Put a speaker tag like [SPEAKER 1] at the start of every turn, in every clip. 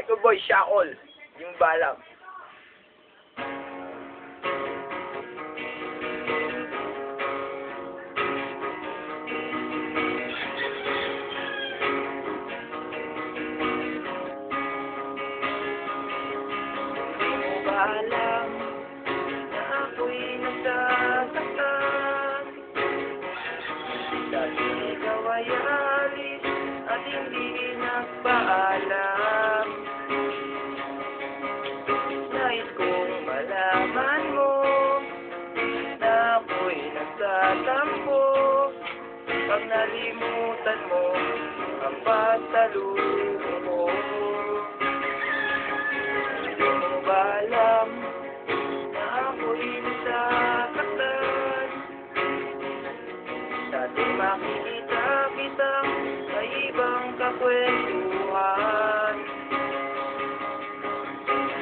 [SPEAKER 1] Eko boy, Shaol. Yung balam.
[SPEAKER 2] Alam na ako'y nasasaktan. Dati ikaw ay alis at hindi nagpaalam. Nais kong malaman mo na ako'y nagtatampo pag nalimutan mo ang pasalubong ko. Alam na ako'y nasasaktan. Dati makikita kitang may ibang kakwentuhan.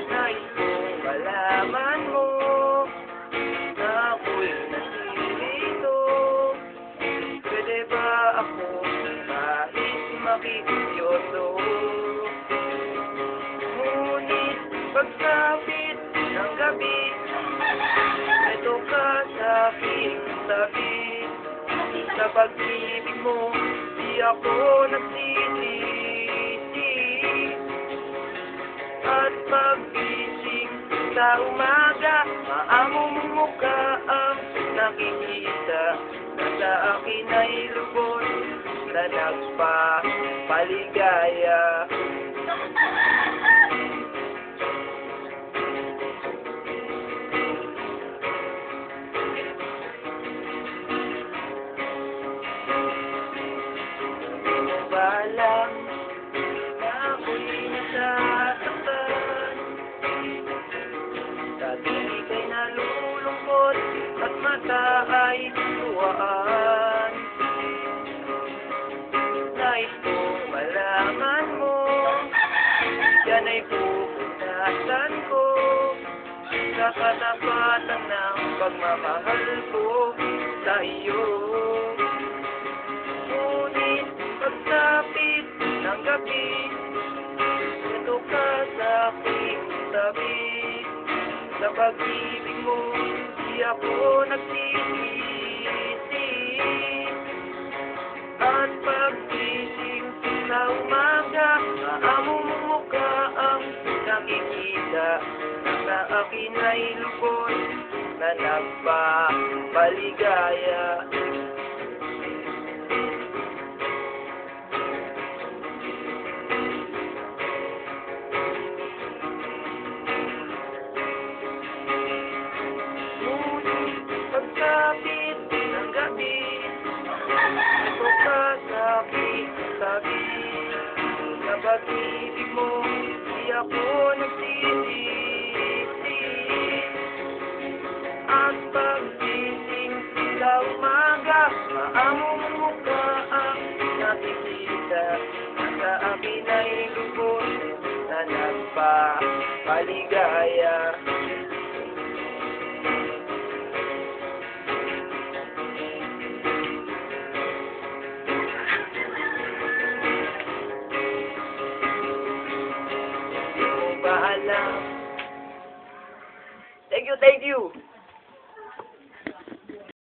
[SPEAKER 2] Nais kong malaman mo na ako'y nasirito. Pwede ba ako kahit makikisyoso? Ngunit pagsapit ng gabi, ito ka sa aking tabi. Sa pag-ibig mo, di ako nagsisisi. At pag-gising sa umaga, maamong mukha ang nakikita. Na sa akin ay lubos na nagpapaligaya. Alam na ako'y nasasaktan. Dati ika'y nalulungkot at mata ay tuwaan. Nais kong malaman mo, yan ay pupunasan ko sa katapatan ng pagmamahal ko sa iyo. Pagsapit ng gabi, ito ka sa aking tabi. Sa pag-ibig mo, di ako nagsisisi. At pag-gising sa umaga, maamong mukha ang nakikita. Na sa akin ay lubos na nagpapaligaya. Pagsapit ng gabi, ito ka sa aking tabi. Sa pag-ibig mo, di ako nagsisisi. At paggising sa umaga, maamong mukha ang nakikita. Na sa akin ay lubos na nagpapaligaya. Thank you, thank you.